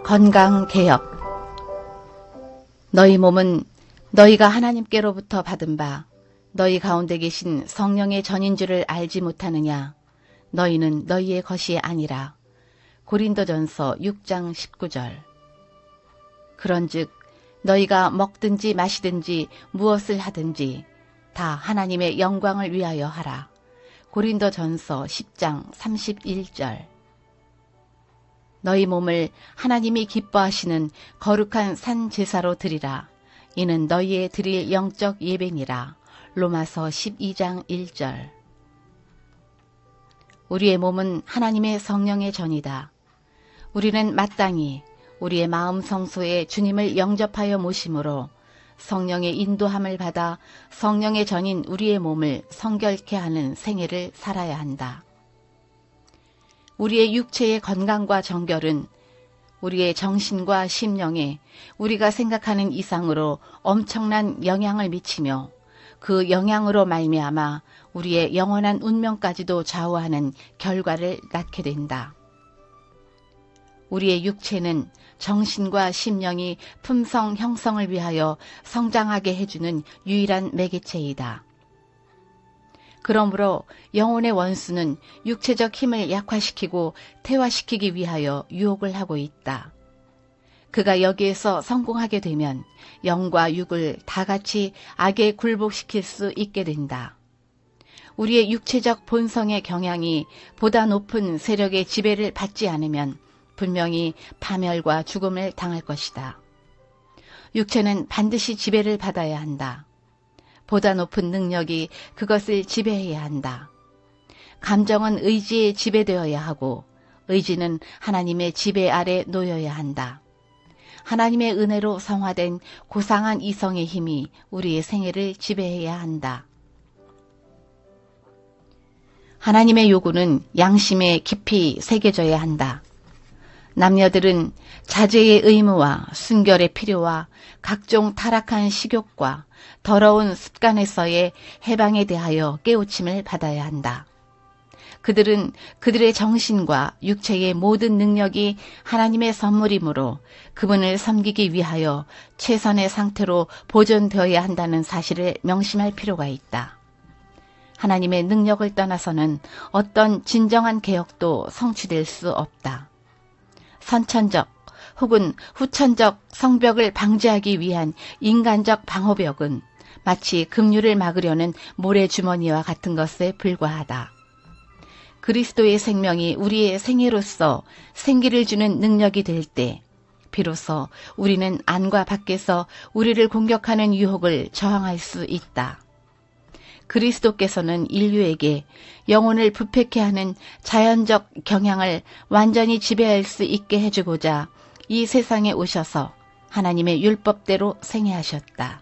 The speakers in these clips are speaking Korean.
건강개혁. 너희 몸은 너희가 하나님께로부터 받은 바 너희 가운데 계신 성령의 전인 줄을 알지 못하느냐. 너희는 너희의 것이 아니라. 고린도전서 6장 19절. 그런즉 너희가 먹든지 마시든지 무엇을 하든지 다 하나님의 영광을 위하여 하라. 고린도전서 10장 31절. 너희 몸을 하나님이 기뻐하시는 거룩한 산 제사로 드리라. 이는 너희의 드릴 영적 예배니라. 로마서 12장 1절. 우리의 몸은 하나님의 성령의 전이다. 우리는 마땅히 우리의 마음 성소에 주님을 영접하여 모심으로 성령의 인도함을 받아 성령의 전인 우리의 몸을 성결케 하는 생애를 살아야 한다. 우리의 육체의 건강과 정결은 우리의 정신과 심령에 우리가 생각하는 이상으로 엄청난 영향을 미치며 그 영향으로 말미암아 우리의 영원한 운명까지도 좌우하는 결과를 낳게 된다. 우리의 육체는 정신과 심령이 품성 형성을 위하여 성장하게 해주는 유일한 매개체이다. 그러므로 영혼의 원수는 육체적 힘을 약화시키고 퇴화시키기 위하여 유혹을 하고 있다. 그가 여기에서 성공하게 되면 영과 육을 다 같이 악에 굴복시킬 수 있게 된다. 우리의 육체적 본성의 경향이 보다 높은 세력의 지배를 받지 않으면 분명히 파멸과 죽음을 당할 것이다. 육체는 반드시 지배를 받아야 한다. 보다 높은 능력이 그것을 지배해야 한다. 감정은 의지에 지배되어야 하고 의지는 하나님의 지배 아래 놓여야 한다. 하나님의 은혜로 성화된 고상한 이성의 힘이 우리의 생애를 지배해야 한다. 하나님의 요구는 양심에 깊이 새겨져야 한다. 남녀들은 자제의 의무와 순결의 필요와 각종 타락한 식욕과 더러운 습관에서의 해방에 대하여 깨우침을 받아야 한다. 그들은 그들의 정신과 육체의 모든 능력이 하나님의 선물이므로 그분을 섬기기 위하여 최선의 상태로 보존되어야 한다는 사실을 명심할 필요가 있다. 하나님의 능력을 떠나서는 어떤 진정한 개혁도 성취될 수 없다. 선천적 혹은 후천적 성벽을 방지하기 위한 인간적 방어벽은 마치 급류를 막으려는 모래주머니와 같은 것에 불과하다. 그리스도의 생명이 우리의 생애로서 생기를 주는 능력이 될 때 비로소 우리는 안과 밖에서 우리를 공격하는 유혹을 저항할 수 있다. 그리스도께서는 인류에게 영혼을 부패케 하는 자연적 경향을 완전히 지배할 수 있게 해주고자 이 세상에 오셔서 하나님의 율법대로 생애하셨다.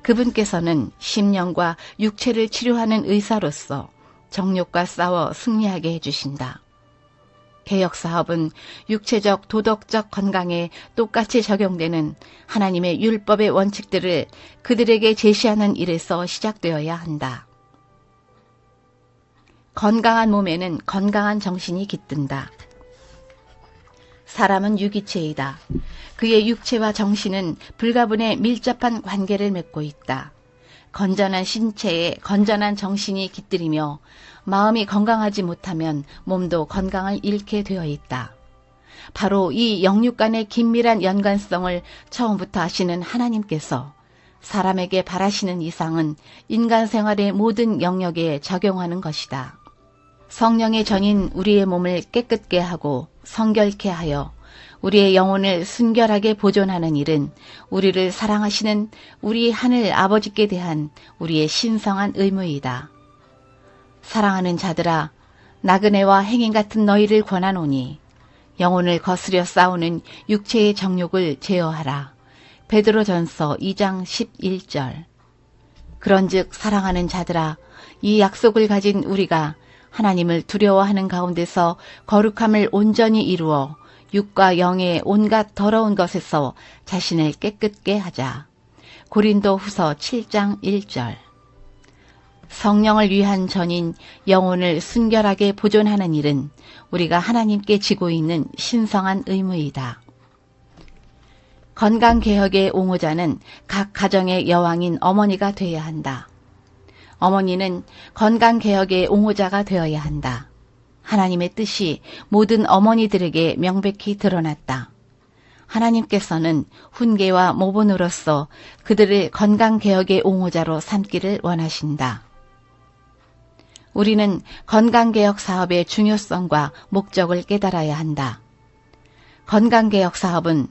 그분께서는 심령과 육체를 치료하는 의사로서 정욕과 싸워 승리하게 해주신다. 개혁사업은 육체적 도덕적 건강에 똑같이 적용되는 하나님의 율법의 원칙들을 그들에게 제시하는 일에서 시작되어야 한다. 건강한 몸에는 건강한 정신이 깃든다. 사람은 유기체이다. 그의 육체와 정신은 불가분의 밀접한 관계를 맺고 있다. 건전한 신체에 건전한 정신이 깃들이며 마음이 건강하지 못하면 몸도 건강을 잃게 되어 있다. 바로 이 영육 간의 긴밀한 연관성을 처음부터 아시는 하나님께서 사람에게 바라시는 이상은 인간 생활의 모든 영역에 적용하는 것이다. 성령의 전인 우리의 몸을 깨끗게 하고 성결케 하여 우리의 영혼을 순결하게 보존하는 일은 우리를 사랑하시는 우리 하늘 아버지께 대한 우리의 신성한 의무이다. 사랑하는 자들아, 나그네와 행인 같은 너희를 권하노니 영혼을 거스려 싸우는 육체의 정욕을 제어하라. 베드로전서 2장 11절. 그런즉 사랑하는 자들아, 이 약속을 가진 우리가 하나님을 두려워하는 가운데서 거룩함을 온전히 이루어 육과 영의 온갖 더러운 것에서 자신을 깨끗게 하자. 고린도 후서 7장 1절. 성령을 위한 전인 영혼을 순결하게 보존하는 일은 우리가 하나님께 지고 있는 신성한 의무이다. 건강개혁의 옹호자는 각 가정의 여왕인 어머니가 되어야 한다. 어머니는 건강개혁의 옹호자가 되어야 한다. 하나님의 뜻이 모든 어머니들에게 명백히 드러났다. 하나님께서는 훈계와 모본으로서 그들을 건강개혁의 옹호자로 삼기를 원하신다. 우리는 건강개혁 사업의 중요성과 목적을 깨달아야 한다. 건강개혁 사업은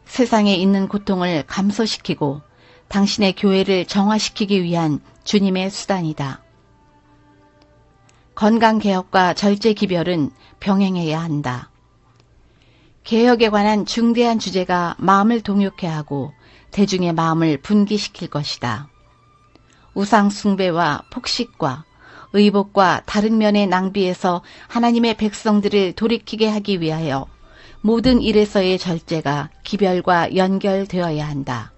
세상에 있는 고통을 감소시키고 당신의 교회를 정화시키기 위한 주님의 수단이다. 건강개혁과 절제기별은 병행해야 한다. 개혁에 관한 중대한 주제가 마음을 동요케 하고 대중의 마음을 분기시킬 것이다. 우상숭배와 폭식과 의복과 다른 면의 낭비에서 하나님의 백성들을 돌이키게 하기 위하여 모든 일에서의 절제가 기별과 연결되어야 한다.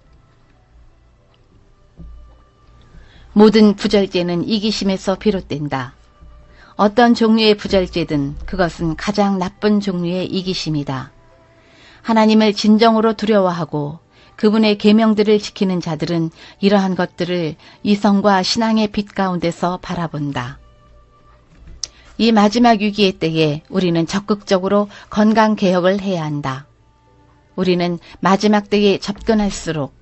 모든 부절제는 이기심에서 비롯된다. 어떤 종류의 부절제든 그것은 가장 나쁜 종류의 이기심이다. 하나님을 진정으로 두려워하고 그분의 계명들을 지키는 자들은 이러한 것들을 이성과 신앙의 빛 가운데서 바라본다. 이 마지막 위기의 때에 우리는 적극적으로 건강개혁을 해야 한다. 우리는 마지막 때에 접근할수록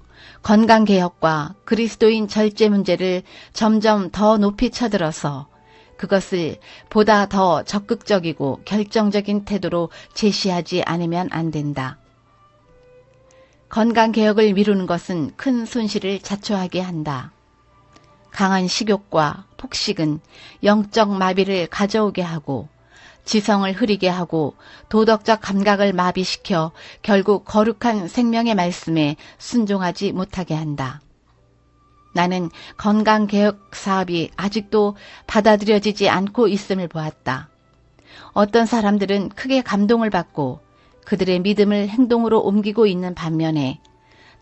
건강개혁과 그리스도인 절제 문제를 점점 더 높이 쳐들어서 그것을 보다 더 적극적이고 결정적인 태도로 제시하지 않으면 안 된다. 건강개혁을 미루는 것은 큰 손실을 자초하게 한다. 강한 식욕과 폭식은 영적 마비를 가져오게 하고 지성을 흐리게 하고 도덕적 감각을 마비시켜 결국 거룩한 생명의 말씀에 순종하지 못하게 한다. 나는 건강개혁 사업이 아직도 받아들여지지 않고 있음을 보았다. 어떤 사람들은 크게 감동을 받고 그들의 믿음을 행동으로 옮기고 있는 반면에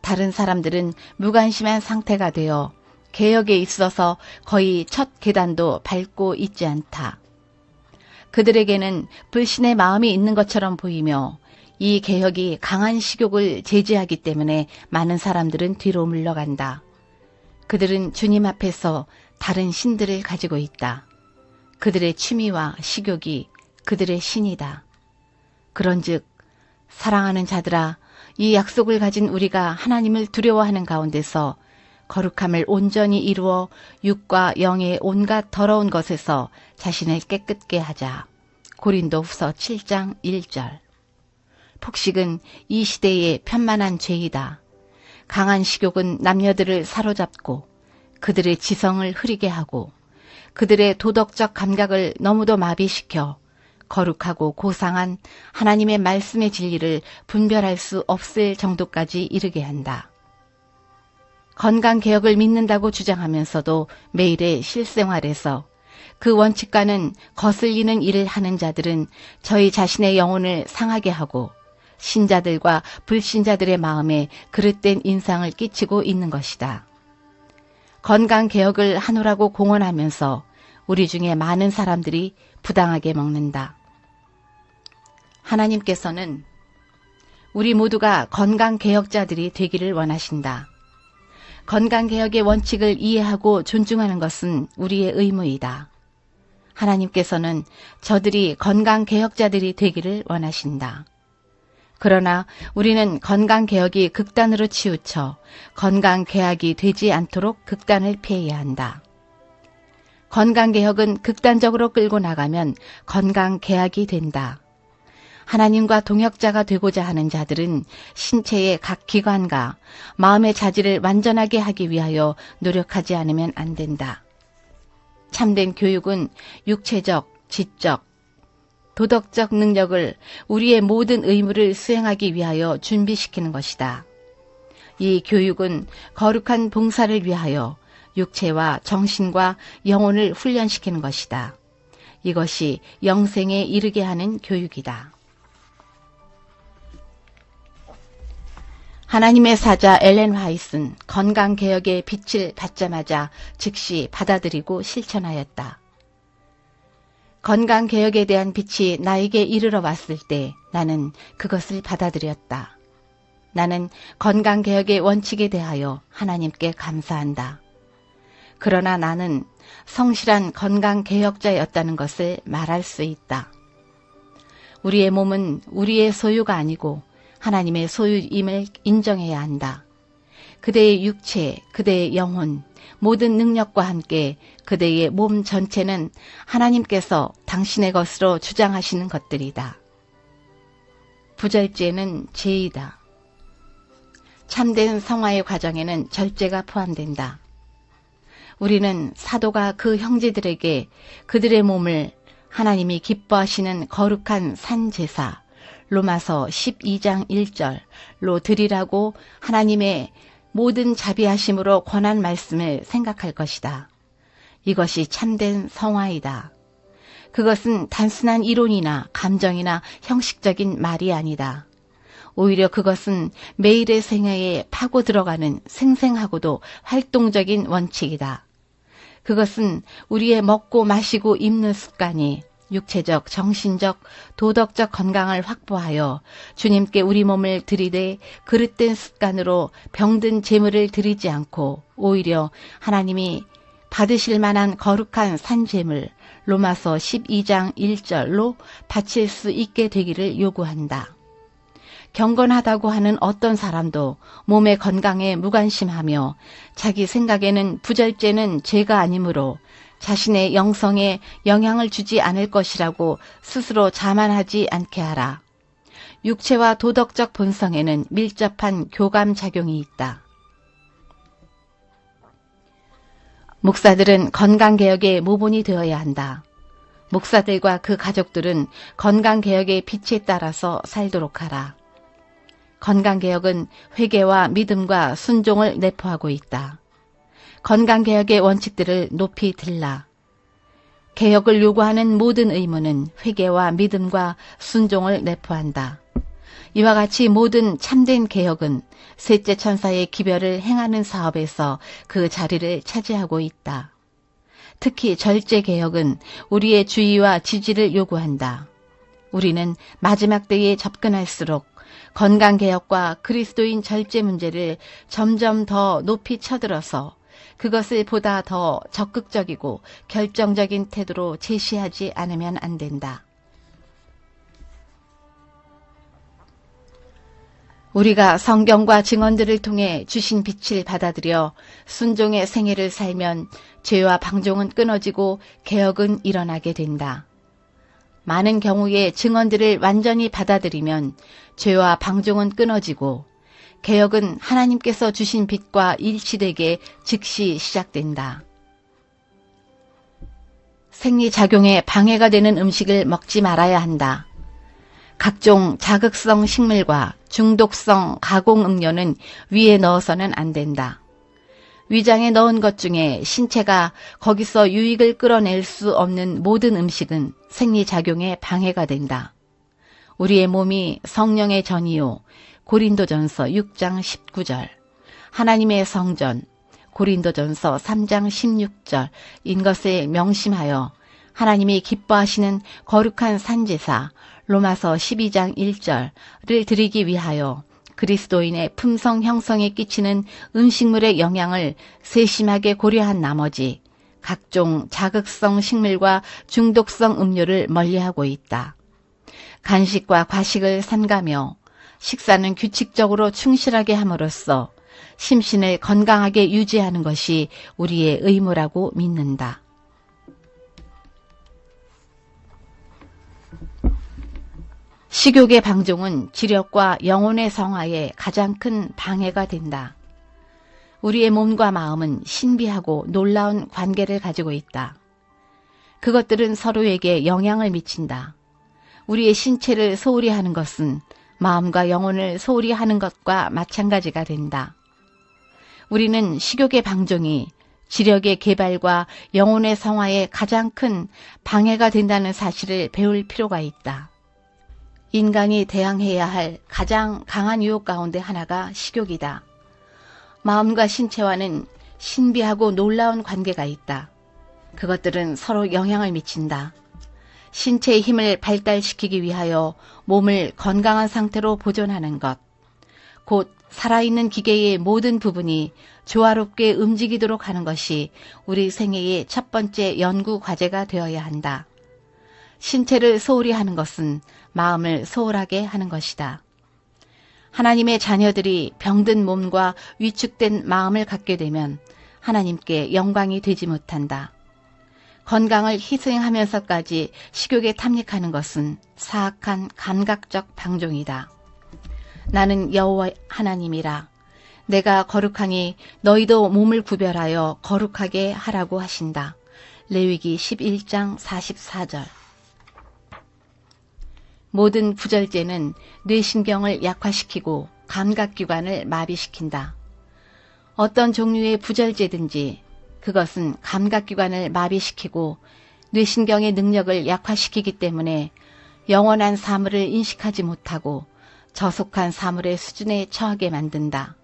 다른 사람들은 무관심한 상태가 되어 개혁에 있어서 거의 첫 계단도 밟고 있지 않다. 그들에게는 불신의 마음이 있는 것처럼 보이며 이 개혁이 강한 식욕을 제지하기 때문에 많은 사람들은 뒤로 물러간다. 그들은 주님 앞에서 다른 신들을 가지고 있다. 그들의 취미와 식욕이 그들의 신이다. 그런즉 사랑하는 자들아, 이 약속을 가진 우리가 하나님을 두려워하는 가운데서 거룩함을 온전히 이루어 육과 영의 온갖 더러운 것에서 자신을 깨끗게 하자. 고린도후서 7장 1절. 폭식은 이 시대의 편만한 죄이다. 강한 식욕은 남녀들을 사로잡고 그들의 지성을 흐리게 하고 그들의 도덕적 감각을 너무도 마비시켜 거룩하고 고상한 하나님의 말씀의 진리를 분별할 수 없을 정도까지 이르게 한다. 건강개혁을 믿는다고 주장하면서도 매일의 실생활에서 그 원칙과는 거슬리는 일을 하는 자들은 저희 자신의 영혼을 상하게 하고 신자들과 불신자들의 마음에 그릇된 인상을 끼치고 있는 것이다. 건강개혁을 하노라고 공언하면서 우리 중에 많은 사람들이 부당하게 먹는다. 하나님께서는 우리 모두가 건강개혁자들이 되기를 원하신다. 건강개혁의 원칙을 이해하고 존중하는 것은 우리의 의무이다. 하나님께서는 저들이 건강개혁자들이 되기를 원하신다. 그러나 우리는 건강개혁이 극단으로 치우쳐 건강개혁이 되지 않도록 극단을 피해야 한다. 건강개혁은 극단적으로 끌고 나가면 건강개혁이 된다. 하나님과 동역자가 되고자 하는 자들은 신체의 각 기관과 마음의 자질을 완전하게 하기 위하여 노력하지 않으면 안 된다. 참된 교육은 육체적, 지적, 도덕적 능력을 우리의 모든 의무를 수행하기 위하여 준비시키는 것이다. 이 교육은 거룩한 봉사를 위하여 육체와 정신과 영혼을 훈련시키는 것이다. 이것이 영생에 이르게 하는 교육이다. 하나님의 사자 엘렌 화이트는 건강개혁의 빛을 받자마자 즉시 받아들이고 실천하였다. 건강개혁에 대한 빛이 나에게 이르러 왔을 때 나는 그것을 받아들였다. 나는 건강개혁의 원칙에 대하여 하나님께 감사한다. 그러나 나는 성실한 건강개혁자였다는 것을 말할 수 있다. 우리의 몸은 우리의 소유가 아니고 하나님의 소유임을 인정해야 한다. 그대의 육체, 그대의 영혼, 모든 능력과 함께 그대의 몸 전체는 하나님께서 당신의 것으로 주장하시는 것들이다. 부절제는 제이다. 참된 성화의 과정에는 절제가 포함된다. 우리는 사도가 그 형제들에게 그들의 몸을 하나님이 기뻐하시는 거룩한 산제사 로마서 12장 1절로 드리라고 하나님의 모든 자비하심으로 권한 말씀을 생각할 것이다. 이것이 참된 성화이다. 그것은 단순한 이론이나 감정이나 형식적인 말이 아니다. 오히려 그것은 매일의 생애에 파고 들어가는 생생하고도 활동적인 원칙이다. 그것은 우리의 먹고 마시고 입는 습관이 육체적, 정신적, 도덕적 건강을 확보하여 주님께 우리 몸을 드리되 그릇된 습관으로 병든 제물을 드리지 않고 오히려 하나님이 받으실 만한 거룩한 산제물 로마서 12장 1절로 바칠 수 있게 되기를 요구한다. 경건하다고 하는 어떤 사람도 몸의 건강에 무관심하며 자기 생각에는 부절제는 죄가 아니므로 자신의 영성에 영향을 주지 않을 것이라고 스스로 자만하지 않게 하라. 육체와 도덕적 본성에는 밀접한 교감작용이 있다. 목사들은 건강개혁의 모본이 되어야 한다. 목사들과 그 가족들은 건강개혁의 빛에 따라서 살도록 하라. 건강개혁은 회개와 믿음과 순종을 내포하고 있다. 건강개혁의 원칙들을 높이 들라. 개혁을 요구하는 모든 의무는 회개와 믿음과 순종을 내포한다. 이와 같이 모든 참된 개혁은 셋째 천사의 기별을 행하는 사업에서 그 자리를 차지하고 있다. 특히 절제 개혁은 우리의 주의와 지지를 요구한다. 우리는 마지막 때에 접근할수록 건강개혁과 그리스도인 절제 문제를 점점 더 높이 쳐들어서 그것을 보다 더 적극적이고 결정적인 태도로 제시하지 않으면 안 된다. 우리가 성경과 증언들을 통해 주신 빛을 받아들여 순종의 생애를 살면 죄와 방종은 끊어지고 개혁은 일어나게 된다. 많은 경우에 증언들을 완전히 받아들이면 죄와 방종은 끊어지고 개혁은 하나님께서 주신 빛과 일치되게 즉시 시작된다. 생리작용에 방해가 되는 음식을 먹지 말아야 한다. 각종 자극성 식물과 중독성 가공음료는 위에 넣어서는 안 된다. 위장에 넣은 것 중에 신체가 거기서 유익을 끌어낼 수 없는 모든 음식은 생리작용에 방해가 된다. 우리의 몸이 성령의 전이요 고린도전서 6장 19절, 하나님의 성전 고린도전서 3장 16절인 것을 명심하여 하나님이 기뻐하시는 거룩한 산제사 로마서 12장 1절을 드리기 위하여 그리스도인의 품성 형성에 끼치는 음식물의 영향을 세심하게 고려한 나머지 각종 자극성 식물과 중독성 음료를 멀리하고 있다. 간식과 과식을 삼가며 식사는 규칙적으로 충실하게 함으로써 심신을 건강하게 유지하는 것이 우리의 의무라고 믿는다. 식욕의 방종은 지력과 영혼의 성화에 가장 큰 방해가 된다. 우리의 몸과 마음은 신비하고 놀라운 관계를 가지고 있다. 그것들은 서로에게 영향을 미친다. 우리의 신체를 소홀히 하는 것은 마음과 영혼을 소홀히 하는 것과 마찬가지가 된다. 우리는 식욕의 방종이 지력의 개발과 영혼의 성화에 가장 큰 방해가 된다는 사실을 배울 필요가 있다. 인간이 대항해야 할 가장 강한 유혹 가운데 하나가 식욕이다. 마음과 신체와는 신비하고 놀라운 관계가 있다. 그것들은 서로 영향을 미친다. 신체의 힘을 발달시키기 위하여 몸을 건강한 상태로 보존하는 것, 곧 살아있는 기계의 모든 부분이 조화롭게 움직이도록 하는 것이 우리 생애의 첫 번째 연구 과제가 되어야 한다. 신체를 소홀히 하는 것은 마음을 소홀하게 하는 것이다. 하나님의 자녀들이 병든 몸과 위축된 마음을 갖게 되면 하나님께 영광이 되지 못한다. 건강을 희생하면서까지 식욕에 탐닉하는 것은 사악한 감각적 방종이다. 나는 여호와 하나님이라. 내가 거룩하니 너희도 몸을 구별하여 거룩하게 하라고 하신다. 레위기 11장 44절. 모든 부절제는 뇌신경을 약화시키고 감각기관을 마비시킨다. 어떤 종류의 부절제든지 그것은 감각기관을 마비시키고 뇌신경의 능력을 약화시키기 때문에 영원한 사물을 인식하지 못하고 저속한 사물의 수준에 처하게 만든다.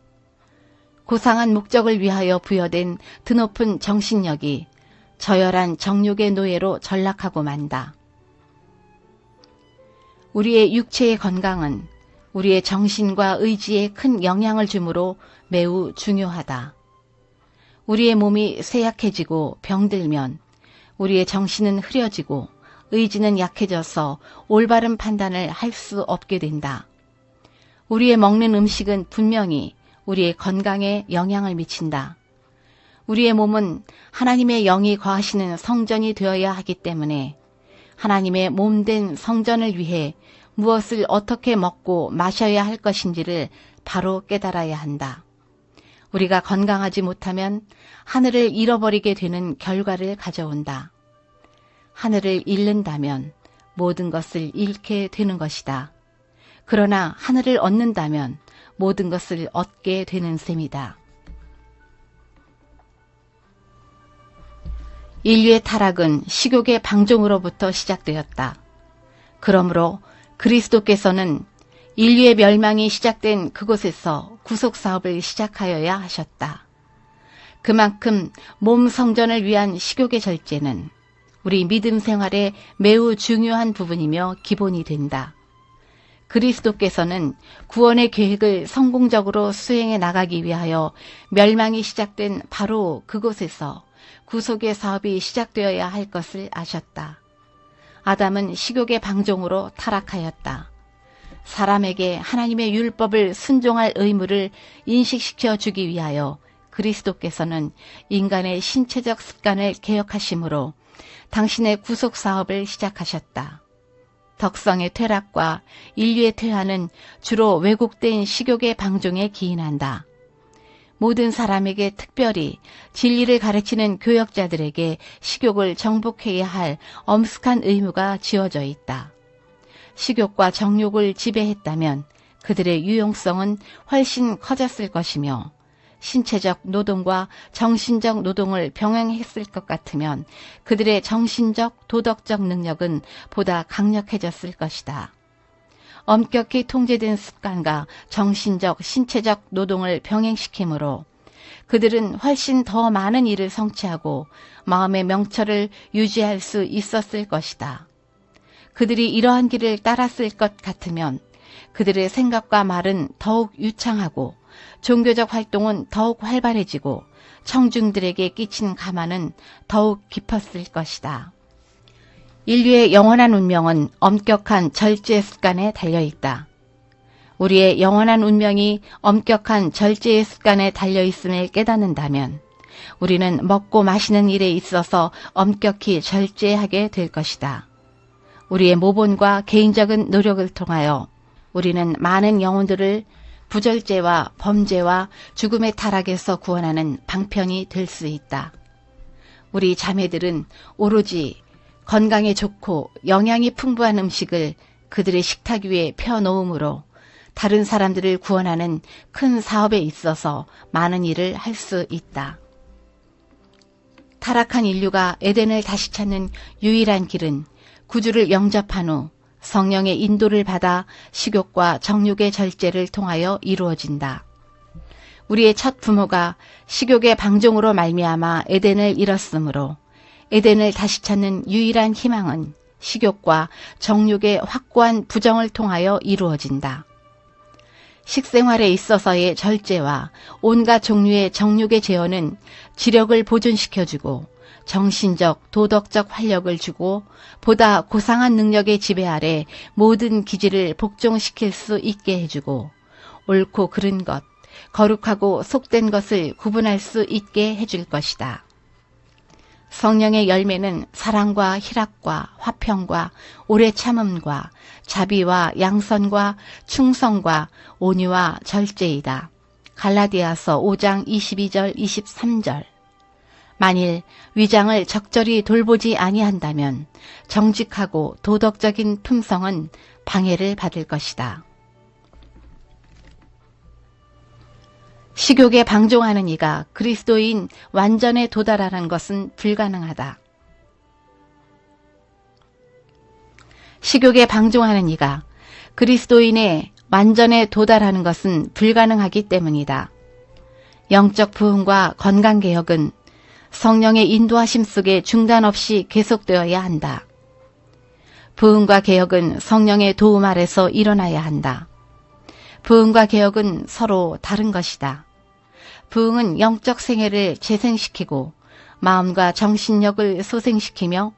고상한 목적을 위하여 부여된 드높은 정신력이 저열한 정욕의 노예로 전락하고 만다. 우리의 육체의 건강은 우리의 정신과 의지에 큰 영향을 주므로 매우 중요하다. 우리의 몸이 쇠약해지고 병들면 우리의 정신은 흐려지고 의지는 약해져서 올바른 판단을 할 수 없게 된다. 우리의 먹는 음식은 분명히 우리의 건강에 영향을 미친다. 우리의 몸은 하나님의 영이 거하시는 성전이 되어야 하기 때문에 하나님의 몸된 성전을 위해 무엇을 어떻게 먹고 마셔야 할 것인지를 바로 깨달아야 한다. 우리가 건강하지 못하면 하늘을 잃어버리게 되는 결과를 가져온다. 하늘을 잃는다면 모든 것을 잃게 되는 것이다. 그러나 하늘을 얻는다면 모든 것을 얻게 되는 셈이다. 인류의 타락은 식욕의 방종으로부터 시작되었다. 그러므로 그리스도께서는 인류의 멸망이 시작된 그곳에서 구속사업을 시작하여야 하셨다. 그만큼 몸 성전을 위한 식욕의 절제는 우리 믿음 생활의 매우 중요한 부분이며 기본이 된다. 그리스도께서는 구원의 계획을 성공적으로 수행해 나가기 위하여 멸망이 시작된 바로 그곳에서 구속의 사업이 시작되어야 할 것을 아셨다. 아담은 식욕의 방종으로 타락하였다. 사람에게 하나님의 율법을 순종할 의무를 인식시켜 주기 위하여 그리스도께서는 인간의 신체적 습관을 개혁하심으로 당신의 구속 사업을 시작하셨다. 덕성의 퇴락과 인류의 퇴화는 주로 왜곡된 식욕의 방종에 기인한다. 모든 사람에게 특별히 진리를 가르치는 교역자들에게 식욕을 정복해야 할 엄숙한 의무가 지어져 있다. 식욕과 정욕을 지배했다면 그들의 유용성은 훨씬 커졌을 것이며 신체적 노동과 정신적 노동을 병행했을 것 같으면 그들의 정신적, 도덕적 능력은 보다 강력해졌을 것이다. 엄격히 통제된 습관과 정신적, 신체적 노동을 병행시키므로 그들은 훨씬 더 많은 일을 성취하고 마음의 명철을 유지할 수 있었을 것이다. 그들이 이러한 길을 따랐을 것 같으면 그들의 생각과 말은 더욱 유창하고 종교적 활동은 더욱 활발해지고 청중들에게 끼친 가만은 더욱 깊었을 것이다. 인류의 영원한 운명은 엄격한 절제 습관에 달려있다. 우리의 영원한 운명이 엄격한 절제의 습관에 달려있음을 깨닫는다면 우리는 먹고 마시는 일에 있어서 엄격히 절제하게 될 것이다. 우리의 모본과 개인적인 노력을 통하여 우리는 많은 영혼들을 부절제와 범죄와 죽음의 타락에서 구원하는 방편이 될 수 있다. 우리 자매들은 오로지 건강에 좋고 영양이 풍부한 음식을 그들의 식탁 위에 펴놓음으로 다른 사람들을 구원하는 큰 사업에 있어서 많은 일을 할 수 있다. 타락한 인류가 에덴을 다시 찾는 유일한 길은 구주를 영접한 후 성령의 인도를 받아 식욕과 정욕의 절제를 통하여 이루어진다. 우리의 첫 부모가 식욕의 방종으로 말미암아 에덴을 잃었으므로 에덴을 다시 찾는 유일한 희망은 식욕과 정욕의 확고한 부정을 통하여 이루어진다. 식생활에 있어서의 절제와 온갖 종류의 정욕의 제어는 지력을 보존시켜주고 정신적, 도덕적 활력을 주고 보다 고상한 능력의 지배 아래 모든 기질을 복종시킬 수 있게 해주고 옳고 그른 것, 거룩하고 속된 것을 구분할 수 있게 해줄 것이다. 성령의 열매는 사랑과 희락과 화평과 오래 참음과 자비와 양선과 충성과 온유와 절제이다. 갈라디아서 5장 22절 23절. 만일 위장을 적절히 돌보지 아니한다면 정직하고 도덕적인 품성은 방해를 받을 것이다. 식욕에 방종하는 이가 그리스도인 완전에 도달하는 것은 불가능하다. 식욕에 방종하는 이가 그리스도인의 완전에 도달하는 것은 불가능하기 때문이다. 영적 부흥과 건강개혁은 성령의 인도하심 속에 중단 없이 계속되어야 한다. 부흥과 개혁은 성령의 도움 아래서 일어나야 한다. 부흥과 개혁은 서로 다른 것이다. 부흥은 영적 생애를 재생시키고 마음과 정신력을 소생시키며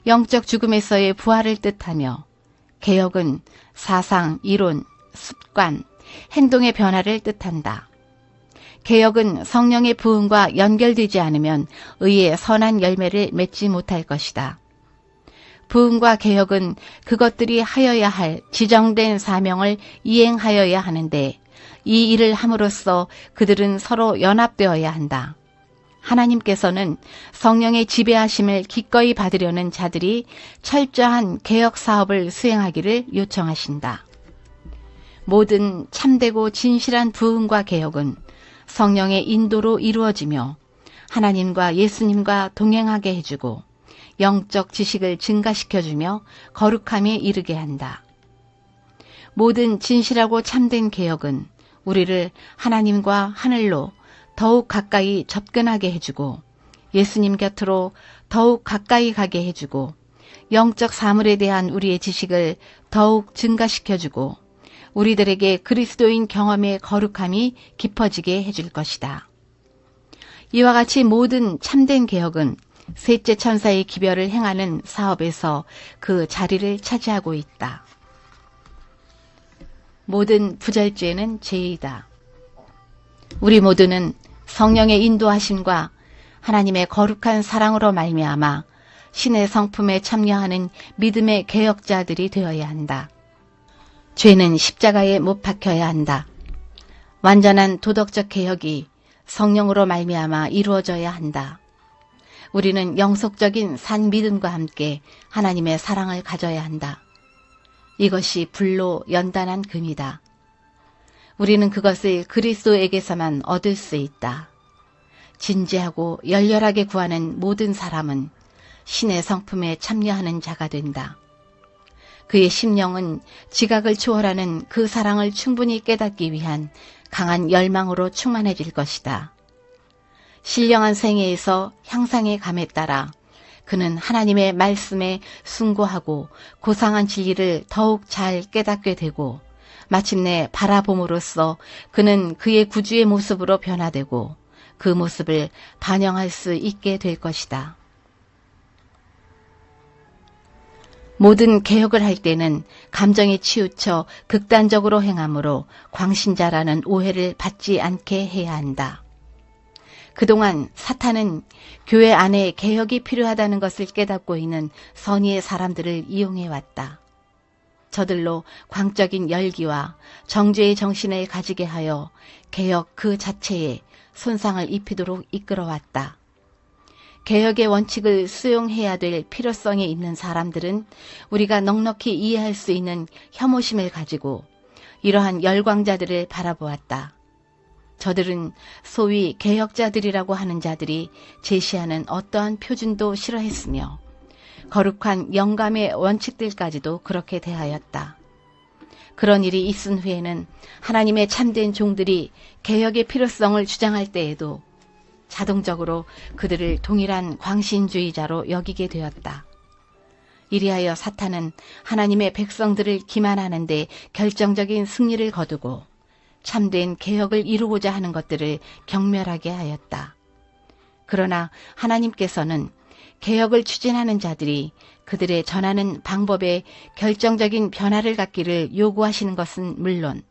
영적 죽음에서의 부활을 뜻하며 개혁은 사상, 이론, 습관, 행동의 변화를 뜻한다. 개혁은 성령의 부흥과 연결되지 않으면 의의 선한 열매를 맺지 못할 것이다. 부흥과 개혁은 그것들이 하여야 할 지정된 사명을 이행하여야 하는데 이 일을 함으로써 그들은 서로 연합되어야 한다. 하나님께서는 성령의 지배하심을 기꺼이 받으려는 자들이 철저한 개혁 사업을 수행하기를 요청하신다. 모든 참되고 진실한 부흥과 개혁은 성령의 인도로 이루어지며 하나님과 예수님과 동행하게 해주고 영적 지식을 증가시켜주며 거룩함에 이르게 한다. 모든 진실하고 참된 개혁은 우리를 하나님과 하늘로 더욱 가까이 접근하게 해주고 예수님 곁으로 더욱 가까이 가게 해주고 영적 사물에 대한 우리의 지식을 더욱 증가시켜주고 우리들에게 그리스도인 경험의 거룩함이 깊어지게 해줄 것이다. 이와 같이 모든 참된 개혁은 셋째 천사의 기별을 행하는 사업에서 그 자리를 차지하고 있다. 모든 부절죄는 죄이다. 우리 모두는 성령의 인도하심과 하나님의 거룩한 사랑으로 말미암아 신의 성품에 참여하는 믿음의 개혁자들이 되어야 한다. 죄는 십자가에 못 박혀야 한다. 완전한 도덕적 개혁이 성령으로 말미암아 이루어져야 한다. 우리는 영속적인 산 믿음과 함께 하나님의 사랑을 가져야 한다. 이것이 불로 연단한 금이다. 우리는 그것을 그리스도에게서만 얻을 수 있다. 진지하고 열렬하게 구하는 모든 사람은 신의 성품에 참여하는 자가 된다. 그의 심령은 지각을 초월하는 그 사랑을 충분히 깨닫기 위한 강한 열망으로 충만해질 것이다. 신령한 생애에서 향상의 감에 따라 그는 하나님의 말씀에 숭고하고 고상한 진리를 더욱 잘 깨닫게 되고 마침내 바라봄으로써 그는 그의 구주의 모습으로 변화되고 그 모습을 반영할 수 있게 될 것이다. 모든 개혁을 할 때는 감정에 치우쳐 극단적으로 행함으로 광신자라는 오해를 받지 않게 해야 한다. 그동안 사탄은 교회 안에 개혁이 필요하다는 것을 깨닫고 있는 선의의 사람들을 이용해왔다. 저들로 광적인 열기와 정죄의 정신을 가지게 하여 개혁 그 자체에 손상을 입히도록 이끌어왔다. 개혁의 원칙을 수용해야 될 필요성이 있는 사람들은 우리가 넉넉히 이해할 수 있는 혐오심을 가지고 이러한 열광자들을 바라보았다. 저들은 소위 개혁자들이라고 하는 자들이 제시하는 어떠한 표준도 싫어했으며 거룩한 영감의 원칙들까지도 그렇게 대하였다. 그런 일이 있은 후에는 하나님의 참된 종들이 개혁의 필요성을 주장할 때에도 자동적으로 그들을 동일한 광신주의자로 여기게 되었다. 이리하여 사탄은 하나님의 백성들을 기만하는 데 결정적인 승리를 거두고 참된 개혁을 이루고자 하는 것들을 경멸하게 하였다. 그러나 하나님께서는 개혁을 추진하는 자들이 그들의 전하는 방법에 결정적인 변화를 갖기를 요구하시는 것은 물론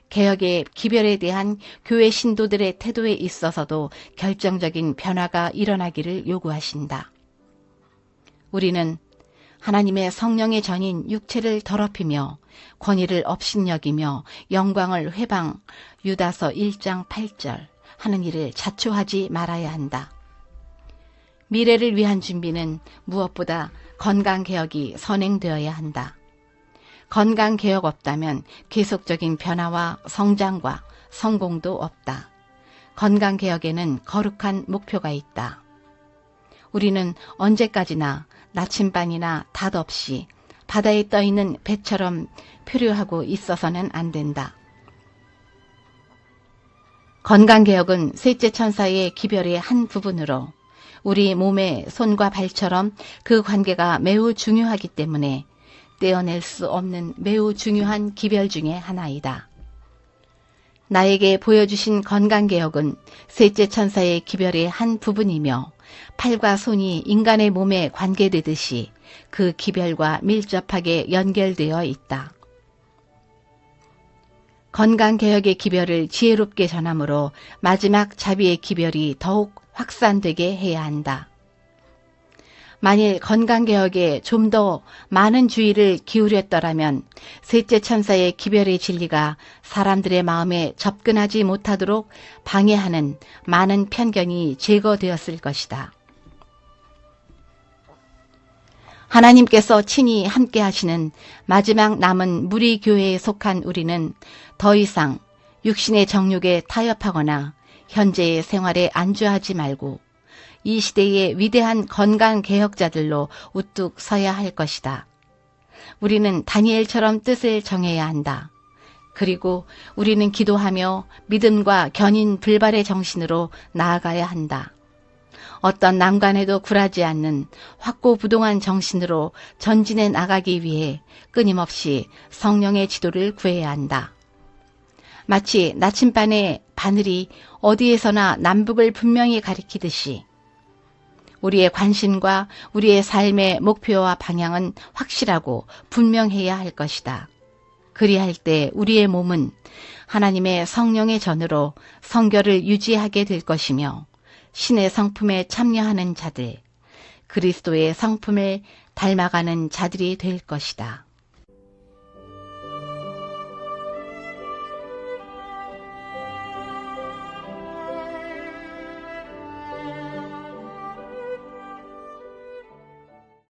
개혁의 기별에 대한 교회 신도들의 태도에 있어서도 결정적인 변화가 일어나기를 요구하신다. 우리는 하나님의 성령의 전인 육체를 더럽히며 권위를 업신여기며 영광을 회방 유다서 1장 8절 하는 일을 자초하지 말아야 한다. 미래를 위한 준비는 무엇보다 건강개혁이 선행되어야 한다. 건강개혁 없다면 계속적인 변화와 성장과 성공도 없다. 건강개혁에는 거룩한 목표가 있다. 우리는 언제까지나 나침반이나 닷 없이 바다에 떠있는 배처럼 표류하고 있어서는 안 된다. 건강개혁은 셋째 천사의 기별의 한 부분으로 우리 몸의 손과 발처럼 그 관계가 매우 중요하기 때문에 떼어낼 수 없는 매우 중요한 기별 중의 하나이다. 나에게 보여주신 건강개혁은 셋째 천사의 기별의 한 부분이며 팔과 손이 인간의 몸에 관계되듯이 그 기별과 밀접하게 연결되어 있다. 건강개혁의 기별을 지혜롭게 전함으로 마지막 자비의 기별이 더욱 확산되게 해야 한다. 만일 건강개혁에 좀 더 많은 주의를 기울였더라면 셋째 천사의 기별의 진리가 사람들의 마음에 접근하지 못하도록 방해하는 많은 편견이 제거되었을 것이다. 하나님께서 친히 함께 하시는 마지막 남은 무리 교회에 속한 우리는 더 이상 육신의 정욕에 타협하거나 현재의 생활에 안주하지 말고 이 시대의 위대한 건강개혁자들로 우뚝 서야 할 것이다. 우리는 다니엘처럼 뜻을 정해야 한다. 그리고 우리는 기도하며 믿음과 견인 불발의 정신으로 나아가야 한다. 어떤 난관에도 굴하지 않는 확고부동한 정신으로 전진해 나가기 위해 끊임없이 성령의 지도를 구해야 한다. 마치 나침반의 바늘이 어디에서나 남북을 분명히 가리키듯이 우리의 관심과 우리의 삶의 목표와 방향은 확실하고 분명해야 할 것이다. 그리할 때 우리의 몸은 하나님의 성령의 전으로 성결을 유지하게 될 것이며 신의 성품에 참여하는 자들, 그리스도의 성품을 닮아가는 자들이 될 것이다.